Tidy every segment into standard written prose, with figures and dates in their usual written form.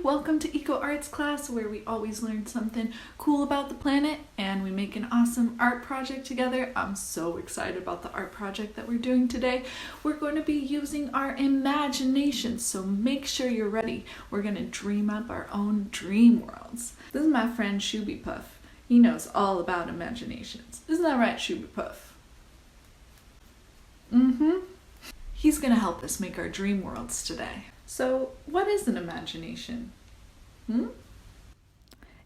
welcome to EcoArts class, where we always learn something cool about the planet and we make an awesome art project together. I'm so excited about the art project that we're doing today. We're going to be using our imagination, so make sure you're ready. We're going to dream up our own dream worlds. This is my friend Shooby Puff. He knows all about imaginations. Isn't that right, Shooby Puff? He's going to help us make our dream worlds today. So, what is an imagination?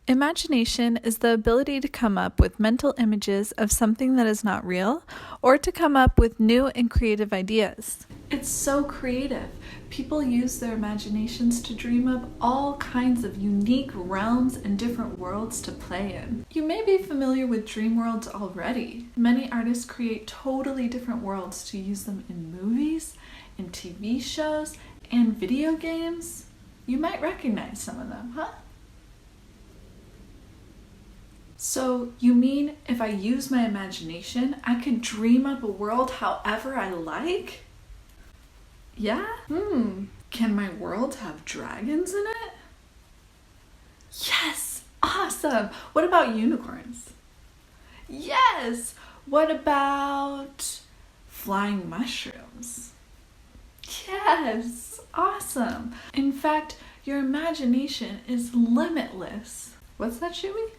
Imagination is the ability to come up with mental images of something that is not real, or to come up with new and creative ideas. It's so creative. People use their imaginations to dream up all kinds of unique realms and different worlds to play in. You may be familiar with dream worlds already. Many artists create totally different worlds to use them in movies, in TV shows, and video games. You might recognize some of them, huh? So, you mean if I use my imagination, I can dream up a world however I like? Yeah? Can my world have dragons in it? Yes! Awesome! What about unicorns? Yes! What about flying mushrooms? Yes! Awesome! In fact, your imagination is limitless. What's that, Shooby?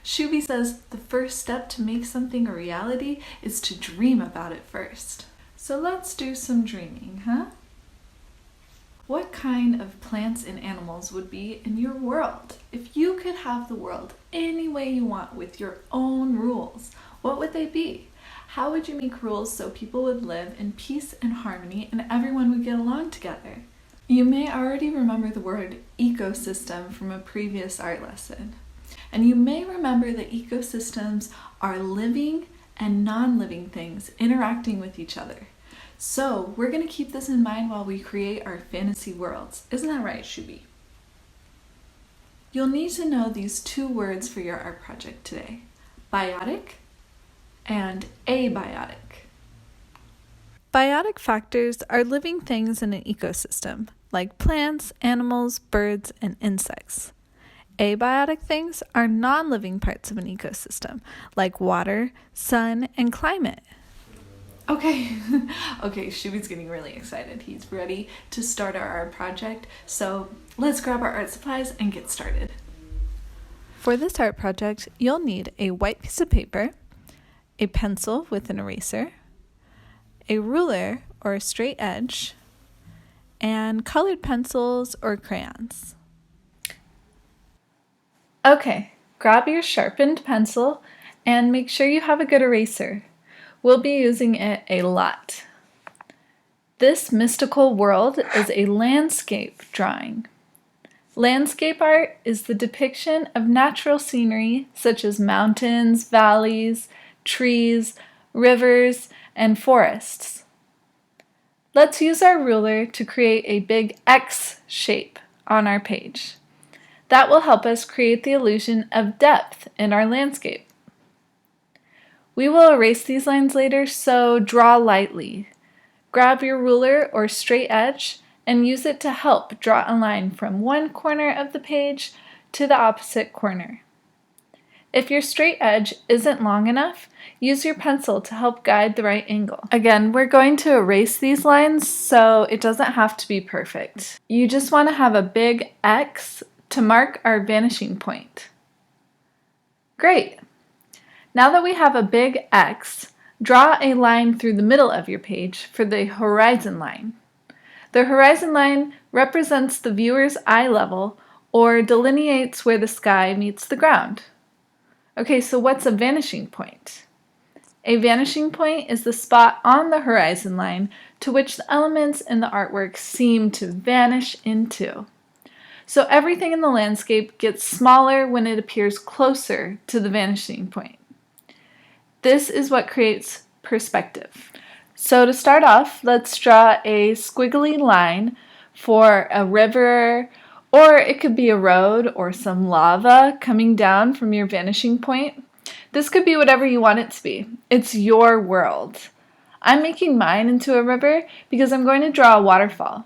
Shooby says the first step to make something a reality is to dream about it first. So let's do some dreaming, huh? What kind of plants and animals would be in your world? If you could have the world any way you want with your own rules, what would they be? How would you make rules so people would live in peace and harmony and everyone would get along together? You may already remember the word ecosystem from a previous art lesson. And you may remember that ecosystems are living and non-living things interacting with each other. So we're going to keep this in mind while we create our fantasy worlds. Isn't that right, Shooby? You'll need to know these two words for your art project today: biotic and abiotic. Biotic factors are living things in an ecosystem, like plants, animals, birds, and insects. Abiotic things are non-living parts of an ecosystem, like water, sun, and climate. Okay, Shooby's getting really excited. He's ready to start our art project, so let's grab our art supplies and get started. For this art project, you'll need a white piece of paper, a pencil with an eraser, a ruler or a straight edge, and colored pencils or crayons. Okay, grab your sharpened pencil and make sure you have a good eraser. We'll be using it a lot. This mystical world is a landscape drawing. Landscape art is the depiction of natural scenery such as mountains, valleys, trees, rivers, and forests. Let's use our ruler to create a big X shape on our page. That will help us create the illusion of depth in our landscape. We will erase these lines later, so draw lightly. Grab your ruler or straight edge and use it to help draw a line from one corner of the page to the opposite corner. If your straight edge isn't long enough, use your pencil to help guide the right angle. Again, we're going to erase these lines, so it doesn't have to be perfect. You just want to have a big X to mark our vanishing point. Great! Now that we have a big X, draw a line through the middle of your page for the horizon line. The horizon line represents the viewer's eye level or delineates where the sky meets the ground. Okay, so what's a vanishing point? A vanishing point is the spot on the horizon line to which the elements in the artwork seem to vanish into. So everything in the landscape gets smaller when it appears closer to the vanishing point. This is what creates perspective. So to start off, let's draw a squiggly line for a river, or it could be a road or some lava coming down from your vanishing point. This could be whatever you want it to be. It's your world. I'm making mine into a river because I'm going to draw a waterfall.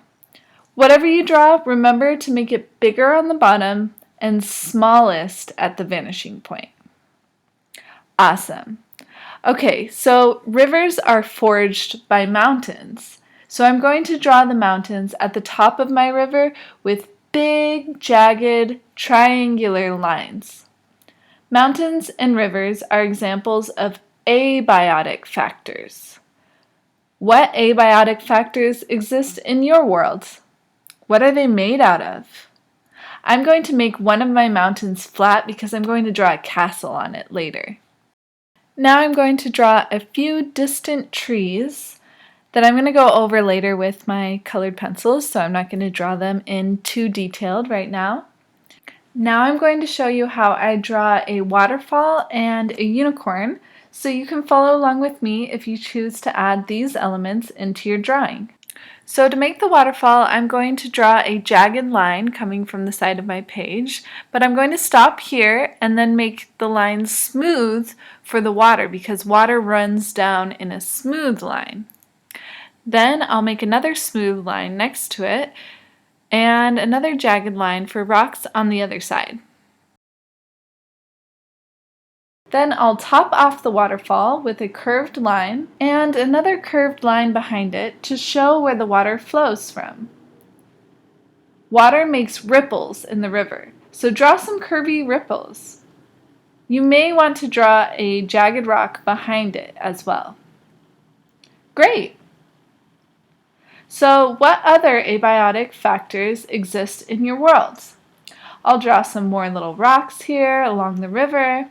Whatever you draw, remember to make it bigger on the bottom and smallest at the vanishing point. Awesome. Okay, so rivers are forged by mountains. So I'm going to draw the mountains at the top of my river with big, jagged, triangular lines. Mountains and rivers are examples of abiotic factors. What abiotic factors exist in your world? What are they made out of? I'm going to make one of my mountains flat because I'm going to draw a castle on it later. Now I'm going to draw a few distant trees that I'm going to go over later with my colored pencils, so I'm not going to draw them in too detailed right now. Now I'm going to show you how I draw a waterfall and a unicorn, so you can follow along with me if you choose to add these elements into your drawing. So to make the waterfall, I'm going to draw a jagged line coming from the side of my page, but I'm going to stop here and then make the line smooth for the water because water runs down in a smooth line. Then I'll make another smooth line next to it and another jagged line for rocks on the other side. Then I'll top off the waterfall with a curved line and another curved line behind it to show where the water flows from. Water makes ripples in the river, so draw some curvy ripples. You may want to draw a jagged rock behind it as well. Great! So what other abiotic factors exist in your world? I'll draw some more little rocks here along the river.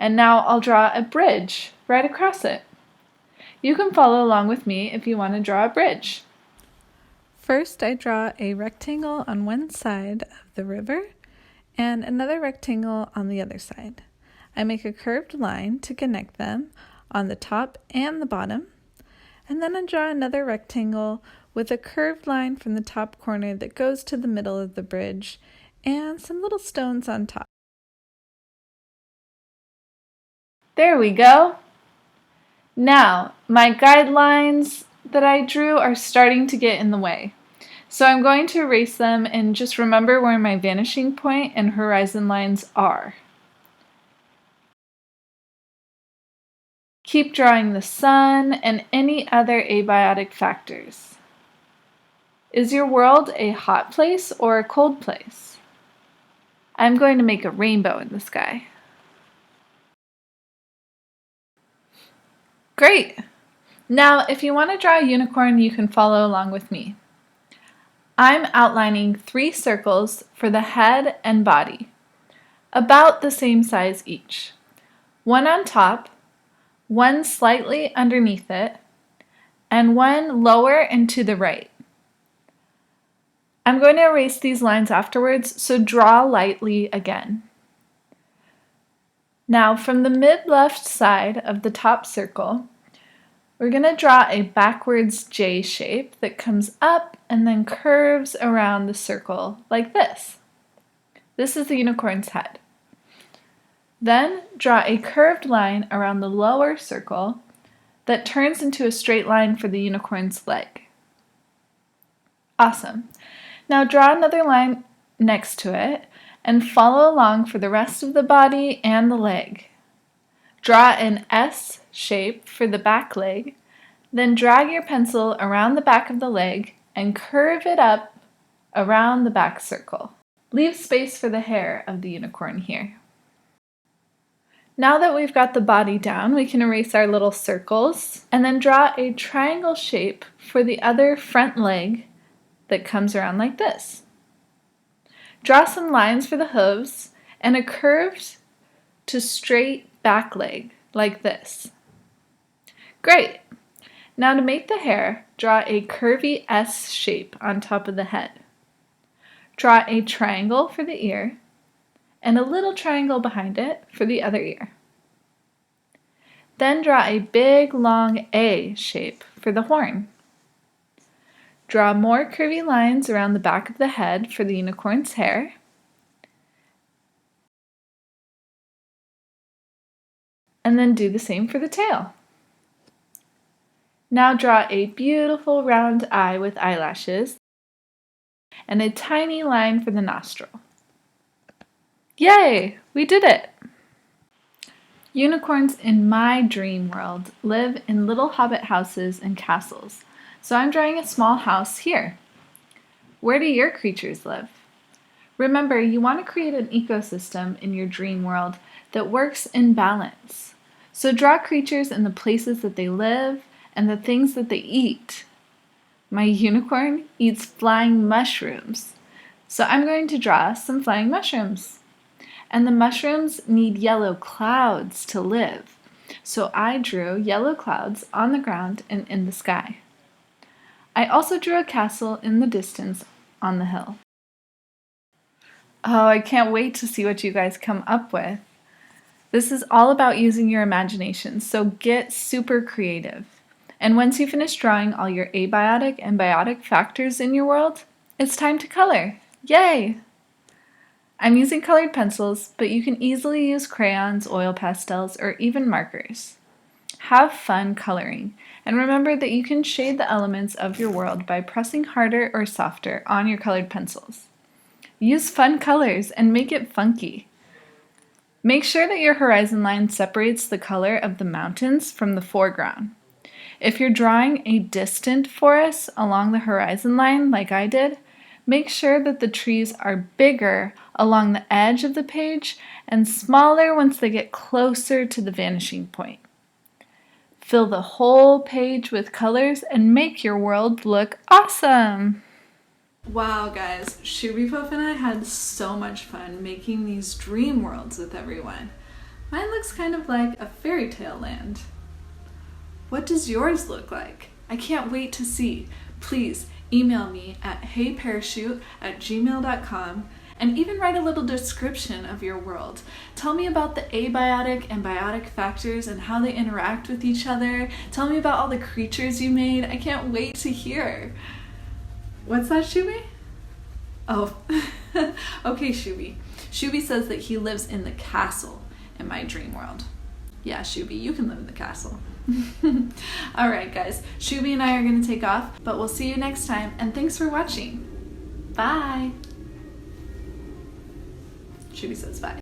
And now I'll draw a bridge right across it. You can follow along with me if you want to draw a bridge. First, I draw a rectangle on one side of the river and another rectangle on the other side. I make a curved line to connect them on the top and the bottom, and then I draw another rectangle with a curved line from the top corner that goes to the middle of the bridge and some little stones on top. There we go. Now, my guidelines that I drew are starting to get in the way. So I'm going to erase them and just remember where my vanishing point and horizon lines are. Keep drawing the sun and any other abiotic factors. Is your world a hot place or a cold place? I'm going to make a rainbow in the sky. Great! Now, if you want to draw a unicorn, you can follow along with me. I'm outlining 3 circles for the head and body, about the same size each. One on top, one slightly underneath it, and one lower and to the right. I'm going to erase these lines afterwards, so draw lightly again. Now, from the mid-left side of the top circle, we're going to draw a backwards J shape that comes up and then curves around the circle like this. This is the unicorn's head. Then draw a curved line around the lower circle that turns into a straight line for the unicorn's leg. Awesome. Now draw another line next to it and follow along for the rest of the body and the leg. Draw an S shape for the back leg, then drag your pencil around the back of the leg and curve it up around the back circle. Leave space for the hair of the unicorn here. Now that we've got the body down, we can erase our little circles and then draw a triangle shape for the other front leg that comes around like this. Draw some lines for the hooves and a curved to straight back leg like this. Great! Now to make the hair, draw a curvy S shape on top of the head. Draw a triangle for the ear and a little triangle behind it for the other ear. Then draw a big long A shape for the horn. Draw more curvy lines around the back of the head for the unicorn's hair. And then do the same for the tail. Now draw a beautiful round eye with eyelashes and a tiny line for the nostril. Yay! We did it! Unicorns in my dream world live in little hobbit houses and castles, so I'm drawing a small house here. Where do your creatures live? Remember, you want to create an ecosystem in your dream world that works in balance. So draw creatures in the places that they live and the things that they eat. My unicorn eats flying mushrooms, so I'm going to draw some flying mushrooms. And the mushrooms need yellow clouds to live, so I drew yellow clouds on the ground and in the sky. I also drew a castle in the distance on the hill. Oh, I can't wait to see what you guys come up with. This is all about using your imagination, so get super creative. And once you finish drawing all your abiotic and biotic factors in your world, it's time to color. Yay! I'm using colored pencils, but you can easily use crayons, oil pastels, or even markers. Have fun coloring, and remember that you can shade the elements of your world by pressing harder or softer on your colored pencils. Use fun colors and make it funky. Make sure that your horizon line separates the color of the mountains from the foreground. If you're drawing a distant forest along the horizon line like I did, make sure that the trees are bigger along the edge of the page and smaller once they get closer to the vanishing point. Fill the whole page with colors and make your world look awesome! Wow, guys, Shubipuff and I had so much fun making these dream worlds with everyone. Mine looks kind of like a fairy tale land. What does yours look like? I can't wait to see. Please email me at heyparachute@gmail.com and even write a little description of your world. Tell me about the abiotic and biotic factors and how they interact with each other. Tell me about all the creatures you made. I can't wait to hear. What's that, Shubi? Oh, okay, Shubi. Shubi says that he lives in the castle in my dream world. Yeah, Shubi, you can live in the castle. All right, guys. Shubi and I are going to take off, but we'll see you next time, and thanks for watching. Bye. Shubi says bye.